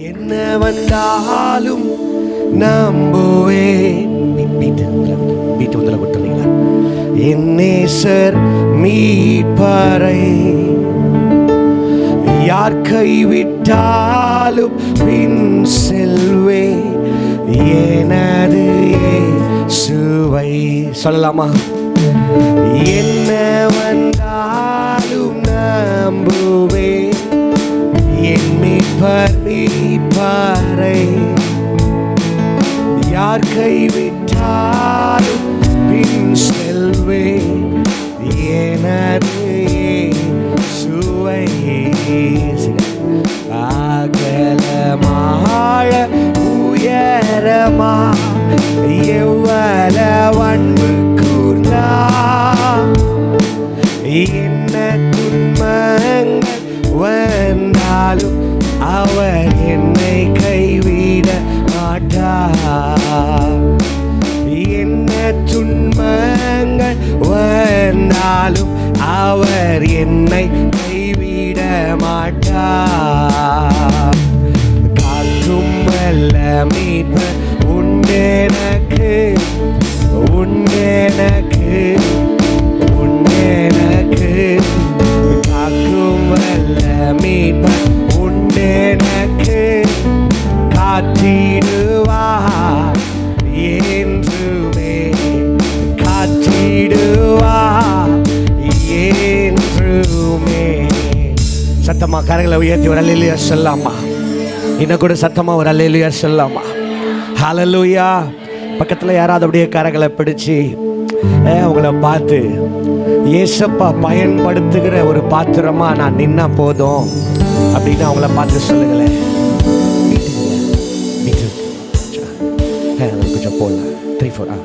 என்ன வந்தாலும் நம்புவேன். வீட்டு முதல்ல விட்டுறீங்களா? என் நேசர் மீட்பரை யார் கைவிட்டாலும் பின் செல்வேன். எனது இயேசுவை சொல்லலாமா? என்ன வந்தாலும் நம்புவேன். என் மீட்பர் மீட்பரை யார் கைவிட்டாலும் பின் செல்வேன். எனது இயேசுவை அகலமாழ உயரமா எவ்வளவு அன்பு கூர்ந்தா. என்ன துன்பங்கள் வந்தாலும் அவர் என்னை கைவிட மாட்டார். என்ன துன்பங்கள் வந்தாலும் அவர் என்னை கைவிட மாட்டார். காக்கும் வல்ல மீட்பர் உண்டெனக்கு, உண்டெனக்கு, உண்டெனக்கு. காக்கும் வல்ல மீட்பர் உண்டெனக்கு. காத்திடுவார் என்றுமே, காத்திடுவார் என்றுமே. சத்தமா கரங்களை உயர்த்தி ஒரு அல்லேலூயா சொல்லலாமா? இன்னும் கூட சத்தமா ஒரு அல்லேலூயா சொல்லலாமா? ஹல்லேலூயா. பக்கத்தில் யாராவது அப்படியே கரங்களை பிடிச்சு அவங்கள பார்த்து, ஏசப்பா பயன்படுத்துகிற ஒரு பாத்திரமா நான் நின்னா போதும் அப்படின்னு அவங்கள பார்த்து சொல்லுங்களேன். கொஞ்சம் போடலாம். 3 4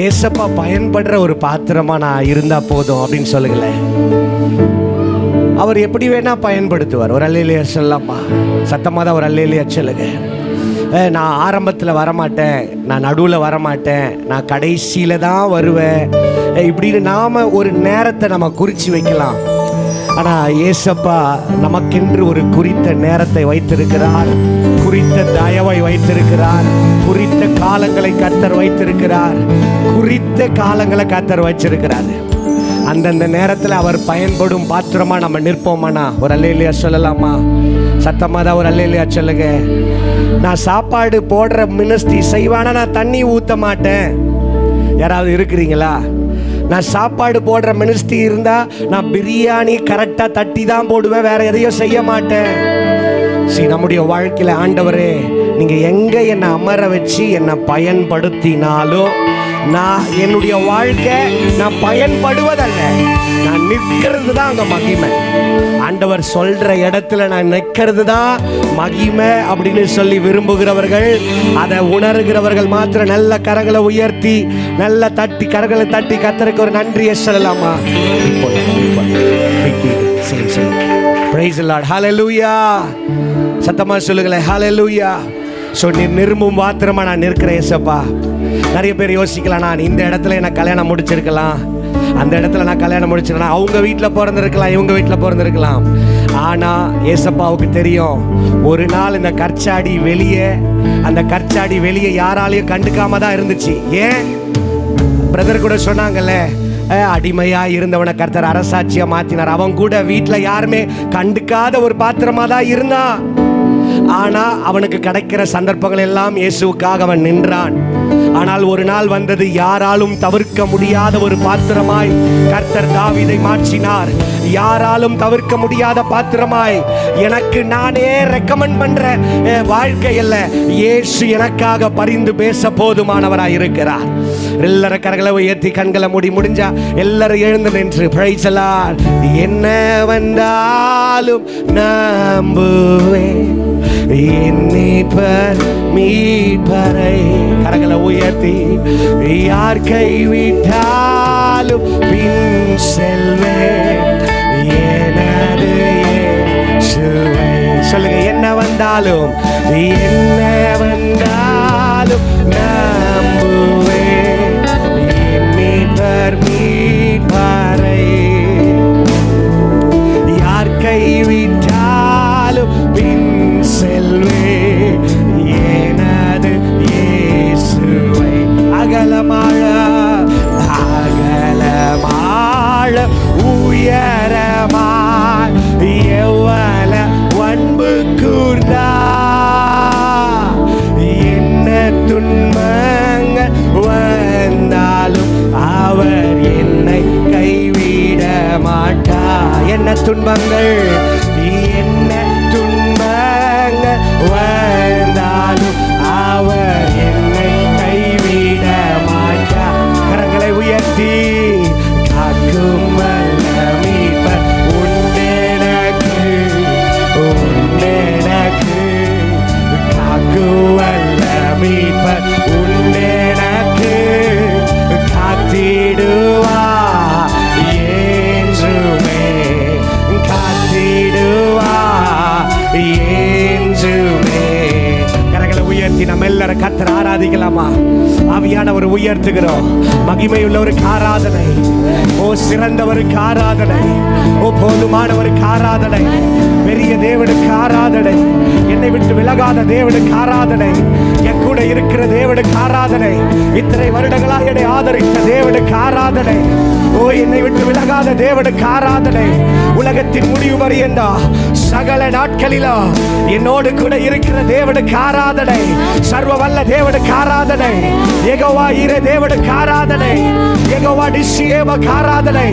ஏசப்பா பயன்படுற ஒரு பாத்திரமா நான் இருந்தா போதும் அப்படின்னு சொல்லுங்களேன். அவர் எப்படி வேணா பயன்படுத்துவார். ஒரு அல்லேலூயா சொல்லலாமா? சத்தமாக தான் ஒரு அல்லேலூயா சொல்லுங்க. நான் ஆரம்பத்தில் வரமாட்டேன், நான் நடுவில் வரமாட்டேன், நான் கடைசியில் தான் வருவேன் இப்படின்னு நாம் ஒரு நேரத்தை நம்ம குறித்து வைக்கலாம். ஆனால் ஏசப்பா நமக்கென்று ஒரு குறித்த நேரத்தை வைத்திருக்கிறார், குறித்த தயவை வைத்திருக்கிறார், குறித்த காலங்களை கர்த்தர் வைத்திருக்கிறார், குறித்த காலங்களை கர்த்தர் வச்சிருக்கிறார். அந்தந்த நேரத்தில் அவர் பயன்படும் பாத்திரமா நம்ம நிற்போமாண்ணா? ஒரு அல்லேலூயா சொல்லலாமா? சத்தமாக தான் ஒரு அல்லேலூயா சொல்லுங்க. நான் சாப்பாடு போடுற மினிஸ்ட்ரி செய்வானா, நான் தண்ணி ஊற்ற மாட்டேன். யாராவது இருக்கிறீங்களா? நான் சாப்பாடு போடுற மினிஸ்ட்ரி இருந்தால் நான் பிரியாணி கரெக்டாக தட்டி தான் போடுவேன், வேற எதையும் செய்ய மாட்டேன். நம்முடைய வாழ்க்கையில் ஆண்டவரே, நீங்கள் எங்கே என்னை அமர வச்சு என்னை பயன்படுத்தினாலும் நான் என்னுடைய வாழ்க்கை நான் பயன்படுவதல்ல, நான் நிற்கிறது தான் அங்கே மகிமை. ஆண்டவர் சொல்ற இடத்துல நான் நிற்கிறது தான் மகிமை அப்படின்னு சொல்லி விரும்புகிறவர்கள், அதை உணர்கிறவர்கள் மாத்திரம் நல்ல கரங்களை உயர்த்தி நல்ல தட்டி கரங்களை தட்டி கர்த்தருக்கு ஒரு நன்றியை சொல்லலாமா? Praise the lord. ஹல்லேலூயா. சத்தமா சொல்லுங்களேன் ஹல்லேலூயா. நிர்மும் மாத்திரமா நான் நிற்கிறேன் ஏசப்பா. நிறைய பேர் யோசிக்கலாம், நான் இந்த இடத்துல என்ன கல்யாணம் முடிச்சிருக்கலாம், அந்த இடத்துல நான் கல்யாணம் முடிச்சிருக்கலாம், அவங்க வீட்டில் பிறந்திருக்கலாம், இவங்க வீட்டில் பிறந்திருக்கலாம். ஆனால் ஏசப்பாவுக்கு தெரியும், ஒரு நாள் இந்த கற்சாடி வெளியே, அந்த கற்சாடி வெளியே யாராலையும் கண்டுக்காம தான் இருந்துச்சு. ஏன்? பிரதர் கூட சொன்னாங்கல்ல, அடிமையா இருந்தவனை கர்த்தர் அரசாட்சியா மாத்தினார். அவன் கூட வீட்டில் யாருமே கண்டுக்காத ஒரு பாத்திரமா தான் இருந்தான். ஆனா அவனுக்கு கிடைக்கிற சந்தர்ப்பங்கள் எல்லாம் இயேசுவுக்காக அவன் நின்றான். ஆனால் ஒரு நாள் வந்தது, யாராலும் தவிர்க்க முடியாத ஒரு பாத்திரமாய் கர்த்தர் தாவீதை மாற்றினார். யாராலும் தவிர்க்க முடியாத பாத்திரமாய், எனக்கு நானே ரெக்கமெண்ட் பண்ற வாழ்க்கை அல்ல, இயேசு எனக்காக பரிந்து பேச போதுமானவராய் இருக்கிறார். எல்லாரும் கரங்களை உயர்த்தி கண்களை முடிஞ்சா எல்லாரும் எழுந்து நின்று பிரைஸ் தி லார்ட். என்ன வந்தாலும் நம்புவேன், என் மீட்பர் மீட்பரை. கரங்களை உயர்த்தி, யார் கைவிட்டாலும் பின் செல்வேன். எனது இயேசுவை சொல்லுங்க. என்ன வந்தாலும், என்ன வந்தாலும் நம்புவேன், என் மீட்பர் மீட்பரை. யார் கைவிட்டாலும் பின் செல்வேன். மீட்பர் உண்டெனக்கு காத்திடுவா என்றுமே காத்திடுவா என்றுமே. கரங்களை உயர்த்தி நம்ம எல்லாரும் கர்த்தரை ஆராதிக்கலாமா? ஆவியானவர் உயர்த்துகிறோம். மகிமையுள்ளவருக்கு ஆராதனை. ஓ சிறந்தவருக்கு ஆராதனை. ஓ போதுமானவருக்கு ஆராதனை. பெரிய தேவனுக்கு ஆராதனை. என்னை விட்டு விலகாத தேவனுக்கு ஆராதனை. என் கூட இருக்கிற தேவனுக்கு ஆராதனை. இத்தனை வருடங்களாக என்னை ஆதரித்த தேவனுக்கு ஆராதனை. ஓ என்னை விட்டு விலகாத தேவனுக்கு ஆராதனை. உலகத்தின் முடிவு பரியந்தா சகல நாட்களிலோ என்னோடு கூட இருக்கிற தேவனுக்கு ஆராதனை. சர்வ வல்ல தேவனுக்கு ஆராதனை. யெகோவா ஈரே தேவனுக்கு ஆராதனை. யெகோவா நிசியேவுக்கு ஆராதனை.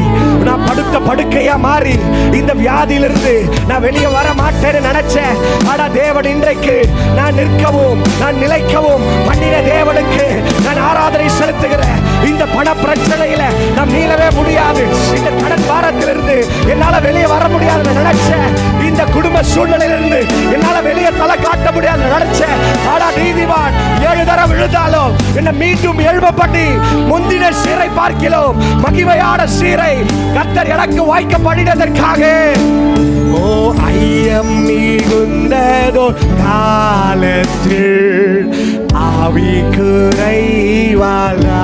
நான் படுத்த படுக்கையா மாறி இந்த வியாதியிலிருந்து நான் வெளியே வர மாட்டேன்னு நினைச்சேன். ஆனா தேவன் இன்றைக்கு நான் நிற்கவும் நான் நிலைக்கவும் பண்ணின தேவனுக்கு நான் ஆராதனை செலுத்துகிறேன். இந்த பண பிரச்சனையில நாம் மீளவே முடியாது. இந்த கடன் பாரத்திலிருந்து என்னால வெளியே வர முடியாதுன்னு நினைச்சேன். இந்த குடும்ப சூழ்நிலையிலிருந்து என்னால வெளியே தலை காட்ட முடியாதுன்னு நினைச்சேன். ஆனா நீதிமான் 7 தரம் விழுந்தாலும் என்ன மீண்டும் எழும்ப பண்ணி முந்தின சீரை பார்க்கிறோம் மகிமையான சீரை கர்த்தர் எனக்கு வாய்க்க பண்ணினதற்காக. ஓ ஐயம் மிகுந்ததோ காலத்தில் ஆவி குறைவாளா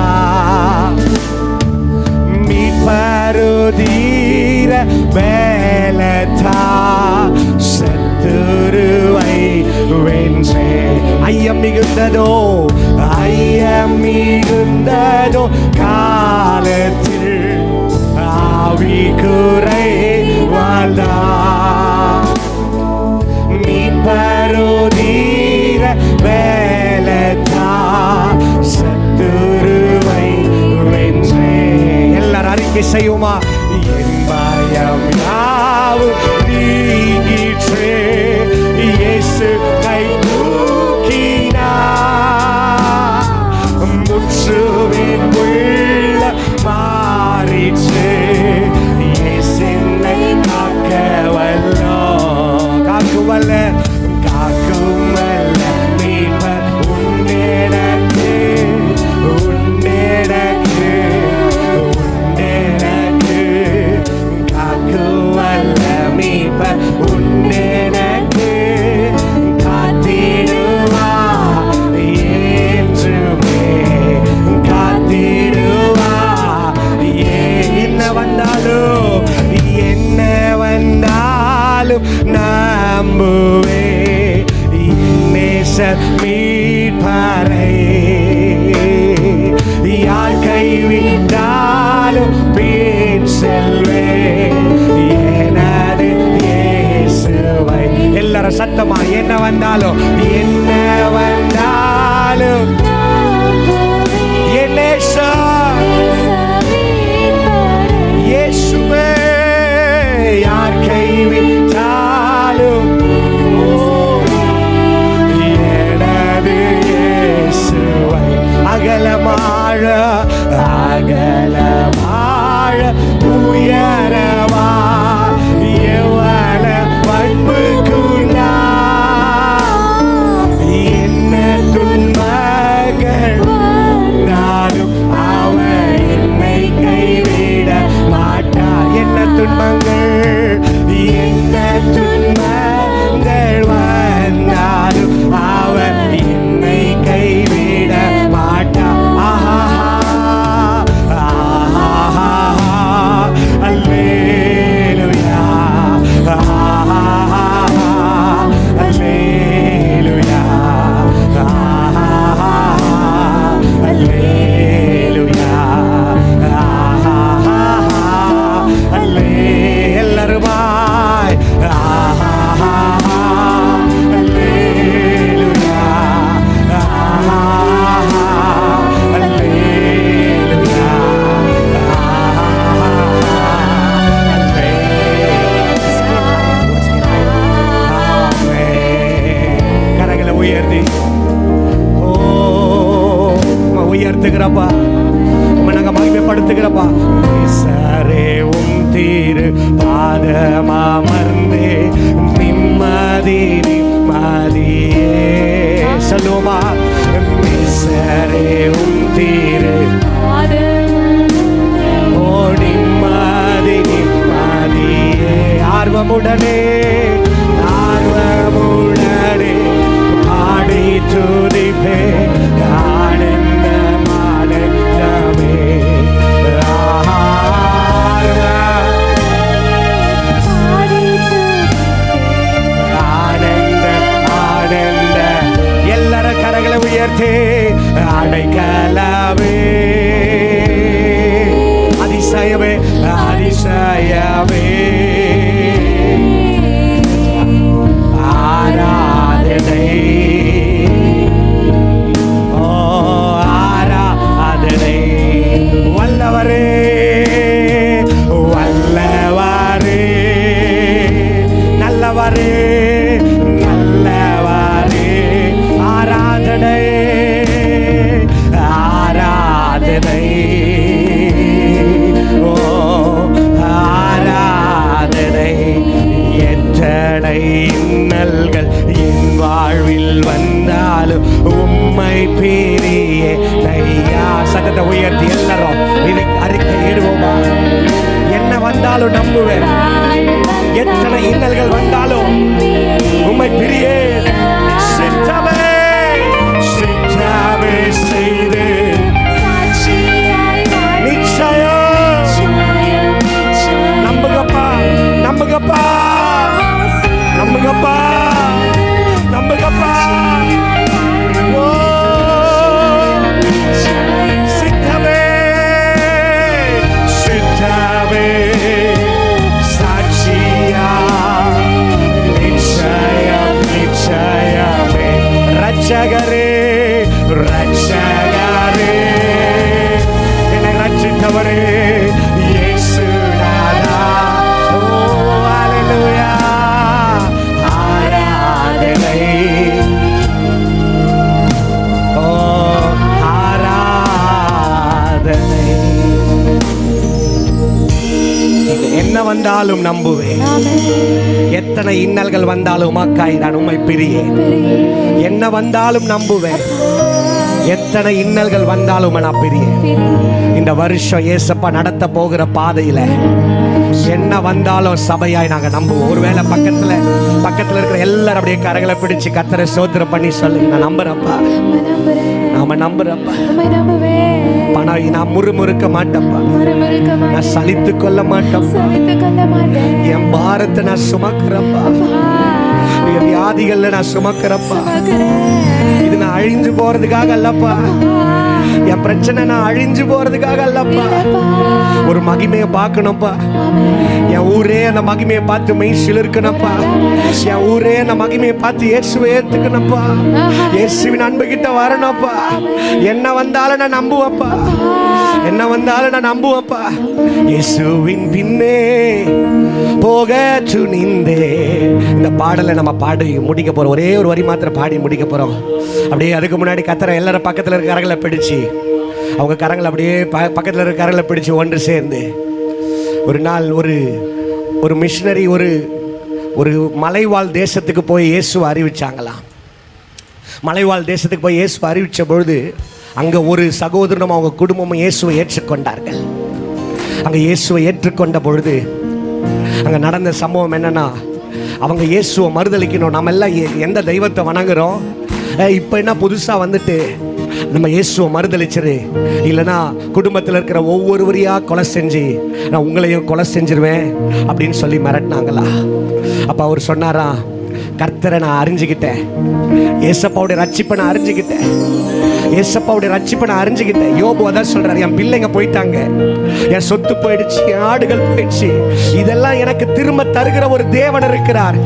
மீட்பருதீர வேலத்தா சத்துருவை வென்றே. ஐயம் மிகுந்ததோ ஐயம் மிகுந்ததோ காலத்தில் ஆவி குறைவாளா மீட்பருதீர வேலத்தா சத்துருவை வென்றே. எல்லாரும் அறிக்கை செய்யுமா? என் பயம் யாவும் நீங்கிற்றே. இயேசு கை தூக்கினார். முற்றுவின் உள்ள மாறிற்று. இயேசுவை காக்கவல்லோ காக்குவல்ல காக்குவல்ல மீட்பர் உண்டெனக்கு உண்டெனக்கு உண்டெனக்கு காக்குவல்ல மீட்பர் உண்டெனக்கு காத்திடுவா என்றுமே காத்திடுவா. என்ன வந்தாலும் என்ன வந்தாலும் நம்புவே நேசர் மீட்பரை. யார் கைவிட்டாலும் பின் செல்வே எனது இயேசுவை. எல்லாரும் சத்தமா என்ன வந்தாலும் என்ன வந்தாலும் என் நேசர் இயேசுவே. யார் கைவிட்டாலும் எனது இயேசுவை. அகலமாழ அகலமாழ உயரவா எவன பண்பு கூடா என்ன துன்பங்கள் நானும் அவன் என்னை கைவிட மாட்டா. என்ன துன்பங்கள் என்ன துன்பங்கள் வந்தாலும் அவன் என்னை கைவிட மாட்டா. அல்லேலூயா அல்லேலூயா அல்லேலூயா அல்லே. எல்லாருமாய் அல்லேலூயா அல்லேலூயா கரங்களை உயர்த்தி உயர்த்துகிறப்பா நாங்க மகிமைப்படுத்துகிறப்பா. சரே உம் தீரு பாதமாமர்ந்தே நிம்மதி நிம்மதியே சொல்லுமா. கர்த்தரே உம் தீரு நிம்மதி நிம்மதியே. ஆர்வமுடனே பாடி துதிப்பே ஆனந்தமானந்தமே. ஆனந்த ஆனந்த எல்லார கரங்களை உயர்த்தே அடைக்கலமே. அதிசயமே அதிசயமே. ஆராதனை ஓ ஆராதனை. வல்லவரே வல்லவரே நல்லவரே நல்லவரே. ஆராதனை ஆராதனை ஓ ஆராதனை. எத்தனை இன்னல்கள் என் வாழ்வில் வந்தாலும் உம்மை பிரிய நையா. சத்தத்தை உயர்த்தி எல்லாரும் இதை அறிக்கை இடுவோமா? என்ன வந்தாலும் நம்புவேன், எத்தனை இன்னல்கள் வந்தாலும் உம்மை பிரிய சித்தமே சித்தமே செய்து நிச்சயம். நம்புங்கப்பா நம்புங்கப்பா நம்புங்கப்பா நம்புங்கப்பா. ஓ சித்தமே சித்தமே சாட்சியா நிச்சயம் நிச்சயமே. ரட்சகரே ரட்சகரே என்னை ரட்சித்தவரே இயேசு நாதா. ஓ ஹல்லேலூயா. ஆராதனை ஓ ஆராதனை. என்ன வந்தாலும் நம்புவேன், எத்தனை இன்னல்கள் வந்தாலும் உமக்காய் நான் உம்மை பிரியேன். என்ன வந்தாலும் நம்புவேன், எத்தனை இன்னல்கள் வந்தாலும் நான் பிரியேன். இந்த வருஷம் ஏசப்பா நடத்த போகிற பாதையில என்ன வந்தாலும் சபையாய் நாங்க நம்புவோம். ஒருவேளை பக்கத்துல இருக்கிற எல்லாரும் அப்படியே கரங்களை பிடிச்சு கர்த்தரை ஸ்தோத்திரம் பண்ணி சொல்லுங்க, நான் நம்புறப்பா நாம நம்புறப்பா. பணம் நான் முறுமுறுக்க மாட்டேன்ப்பா, நான் சலித்து கொள்ள மாட்டேன்ப்பா. என் பாரத்தை நான் சுமக்கிறப்பா, என் வியாதிகள்ல நான் சுமக்கிறப்பா. இது நான் அழிஞ்சு போறதுக்காக அல்லப்பா, என் பிரச்சனை நான் அழிஞ்சு போறதுக்காக அல்லப்பா. ஒரு மகிமையை பார்க்கணும்ப்பா. என் ஊரே அந்த மகிமையை பார்த்து மெய் சிலிர்க்கணும்ப்பா. என் ஊரே அந்த மகிமையை பார்த்து இயேசுவை ஏத்துக்கணும்ப்பா. இயேசுவின் அன்பு கிட்ட வரணும்ப்பா. என்ன வந்தாலும் நான் நம்புவேன்ப்பா, என்ன வந்தாலும் நான் நம்புவேன்ப்பா. இயேசுவின் பின்னே போக துணிந்தே. இந்த பாடலை நம்ம பாடி முடிக்க போறோம். ஒரே ஒரு வரி மாத்திரம் பாடி முடிக்க போறோம். அப்படியே அதுக்கு முன்னாடி கர்த்தரை எல்லாரும் பக்கத்தில் இருக்க கரங்களை பிடிச்சு, அவங்க கரங்களை அப்படியே பக்கத்தில் இருக்க கரங்களை பிடிச்சு ஒன்று சேர்ந்து, ஒரு நாள் ஒரு மிஷினரி ஒரு மலைவாழ் தேசத்துக்கு போய் இயேசுவை அறிவிச்சாங்களாம். மலைவாழ் தேசத்துக்கு போய் இயேசுவை அறிவித்த பொழுது அங்கே ஒரு சகோதரனும் அவங்க குடும்பமும் இயேசுவை ஏற்றுக்கொண்டார்கள். அங்கே இயேசுவை ஏற்றுக்கொண்ட பொழுது அங்கே நடந்த சம்பவம் என்னன்னா, அவங்க இயேசுவை மறுதளிக்கணும். நம்ம எல்லாம் எந்த தெய்வத்தை வணங்குறோம், இப்போ என்ன புதுசாக வந்துட்டு நம்ம இயேசுவை மறுதளிச்சிரு, இல்லைன்னா குடும்பத்தில் இருக்கிற ஒவ்வொருவரையாக கொலை செஞ்சு நான் உங்களையும் கொலை செஞ்சிருவேன் அப்படின்னு சொல்லி மிரட்டினாங்களா. அப்போ அவர் சொன்னாரா, கர்த்தரை நான் அறிஞ்சுக்கிட்டேன், ஏசப்பாவுடைய ரட்சிப்பை நான் அறிஞ்சுக்கிட்டேன், ஏசப்பாவுடைய ரட்சிப்பை நான் அறிஞ்சுக்கிட்டேன். யோபு அதான் சொல்றாரு, என் பிள்ளைங்க போயிட்டாங்க, என் சொத்து போயிடுச்சு, என் ஆடுகள் போயிடுச்சு, இதெல்லாம் எனக்கு திரும்ப தருகிற ஒரு தேவன் இருக்கிறார்.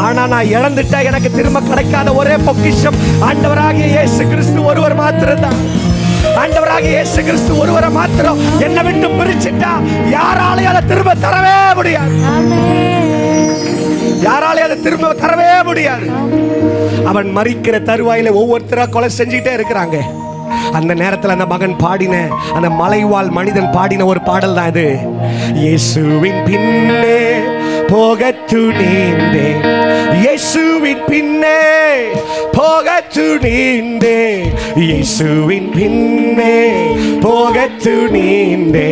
ஆனா நான் இழந்துட்டா எனக்கு திரும்ப கிடைக்காத ஒரே பொக்கிஷம் ஆண்டவராகிய இயேசு கிறிஸ்து ஒருவர் மாத்திரம் தான். ஆண்டவராகிய இயேசு கிறிஸ்து ஒருவரை மாத்திரம் என்னை விட்டு பிரிச்சுட்டா யாராலையும் அதை திரும்ப தரவே முடியாது, யாராலையும் அதை திரும்ப தரவே முடியாது. அவன் மரிக்கிற தருவாயில ஒவ்வொருத்தரா கொலை செஞ்சுட்டே இருக்கிறாங்க. அந்த நேரத்தில் அந்த மகன் பாடின, அந்த மலைவாழ் மனிதன் பாடின ஒரு பாடல் தான் இது. இயேசுவின் பின்னே போக துணிந்தே, இயேசுவின் பின்னே போக துணிந்தே இயேசுவின் பின்னே போக துணிந்தே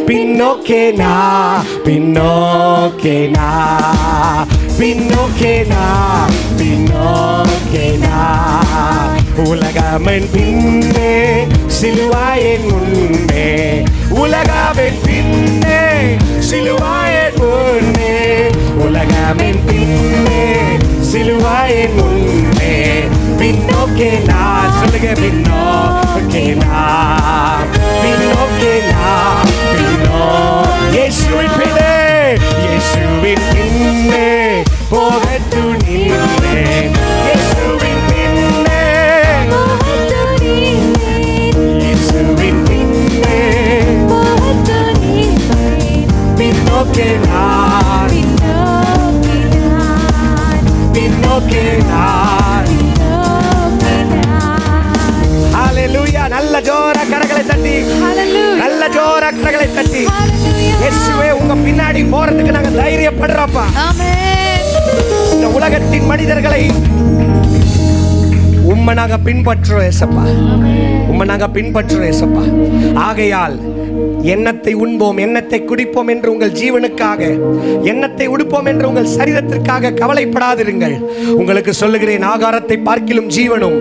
பின்னோக்கே நான் பின்னோக்கே நான் பின்னோக்கே நான் பின்னோக்கே நான் உலகமென் பின்னே சிலுவாயின் முன்னே உலகமென் பின்னே சிலுவாயின் முன்னே உலகமென் பின்னே சிலுவாயின் முன்னே பின்னோக்கே நான் சொல்லுங்க பின்னோக்கே நான் பின்னோக்கே நான் பின்னோ இயேசுவின் பின்னே இயேசுவின் பின்னே போக துணிந்தே இயேசுவின் பின்னே இயேசுவின் பின்னே பின்னோக்கே நான் பின்னோக்கே நான் ஹalleluya நல்ல ஜோர கரங்களை தட்டி நல்ல ஜோர கரங்களை தட்டி இயேசுவே உங்க பின்னாடி போறதுக்கு நாங்க தைரியப்படுறோம்ப்பா ஆமென் இந்த உலகத்தின் மனிதர்களை உம்மை நாங்க பின்பற்றுறோம் ஏசப்பா உம்மை நாங்க பின்பற்றுறோம் ஏசப்பா ஆகையால் எண்ணத்தை உண்போம் எண்ணத்தை குடிப்போம் என்று உங்கள் ஜீவனுக்காக எண்ணத்தை உடுப்போம் என்று உங்கள் சரீரத்திற்காக கவலைப்படாதிருங்கள் உங்களுக்கு சொல்லுகிறேன் ஆகாரத்தை பார்க்கிலும் ஜீவனும்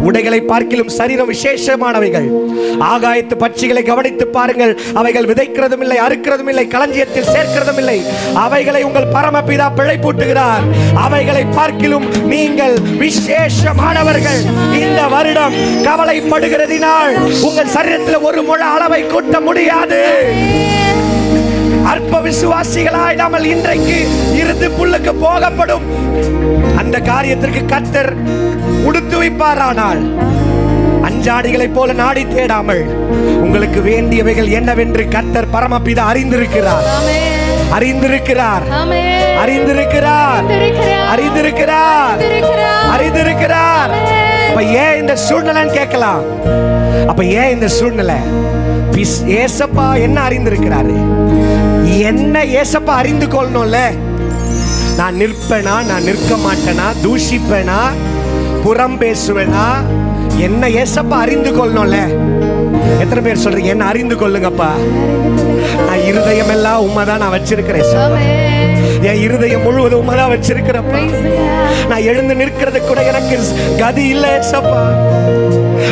உடைகளை பார்க்கிலும் சரீரம் விசேஷமானவைகள் ஆகாயத்து பட்சிகளை கவனித்து பாருங்கள் அவைகள் விதைக்கிறதும் இல்லை அறுக்கிறதும் இல்லை களஞ்சியத்தில் சேர்க்கிறதும் இல்லை அவைகளை உங்கள் பரமபிதா பிழைப்பூட்டுகிறார் அவைகளை பார்க்கிலும் நீங்கள் விசேஷமானவர்கள் இந்த வருடம் கவலைப்படுகிறதினால் உங்கள் சரீரத்தில் ஒரு முழ அளவை கூட்ட முடியாது அற்ப விசுவாசிகளாய் நாமல் இன்றைக்கு இருந்து புல்லுக்கு போகப்படும் அந்த காரியத்திற்கு கர்த்தர் உடுத்து வைப்பாரானால் அஞ்சாடிகளை போல நாடி தேடாமல் உங்களுக்கு வேண்டியவைகள் என்னவென்று கர்த்தர் பரமபிதா அறிந்திருக்கிறார் அறிந்திருக்கிறார் அறிந்திருக்கிறார் அறிந்திருக்கிறார் அறிந்திருக்கிறார் அப்ப ஏன் இந்த சூழ்நிலைன்னு கேட்கலாம் அப்ப ஏன் இந்த சூழ்நிலை ஏசப்பா என்ன அறிந்திருக்கிறாரு என்ன ஏசப்பா அறிந்து கொள்ளணும்ல நான் நிற்பேனா நான் நிற்க மாட்டேனா தூஷிப்பேனா புறம் பேசுவேனா என்ன ஏசப்பா அறிந்து கொள்ளணும்ல எத்தனை பேர் சொல்றீங்க என்ன அறிந்து கொள்ளுங்கப்பா நான் இருதயம் எல்லாம் உண்மைதான் நான் வச்சிருக்கிறேன் என் இருதயம் முழுவதும் உண்மைதான் வச்சிருக்கிறேன் நான் எழுந்து நிற்கிறது கூட எனக்கு கதி இல்லை ஏசப்பா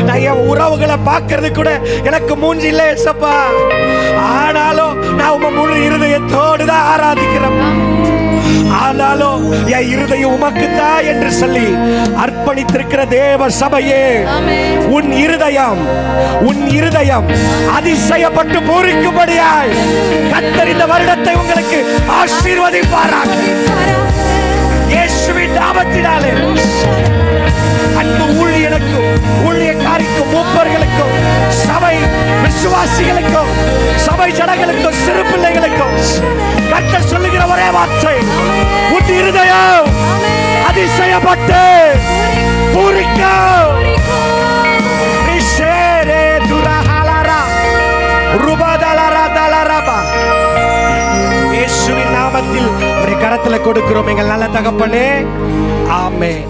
நான் என் உறவுகளை பார்க்கறது கூட எனக்கு மூஞ்சி இல்லை ஏசப்பா ஆனாலும் நான் உங்க முழு இருதயத்தோடு தான் ஆராதிக்கிறேன் ஆனாலும் என் இருதயம் உமக்குத்தான் என்று சொல்லி அர்ப்பணித்திருக்கிற தேவ சபையே உன் இருதயம் அதிசயப்பட்டு பூரிக்கும்படியாய் கர்த்தர் இந்த வருடத்தை உங்களுக்கு ஆசீர்வதிப்பாராக இயேசுவின் நாமத்தினாலே அன்பு ஊழியனுக்கும் ஊழியக்காரிக்கும் மூப்பர்களுக்கும் சபை விசுவாசிகளுக்கும் சபை ஜனங்களுக்கும் சிறு பிள்ளைகளுக்கும் கர்த்தர் சொல்லுகிற ஒரே வார்த்தை உன் இருதயம் அதிசயப்பட்டு பூரிக்கும் இயேசுவின் நாமத்தில் ஒரு கரத்துல கொடுக்கிறோம் எங்கள் நல்ல தகப்பனே ஆமென்.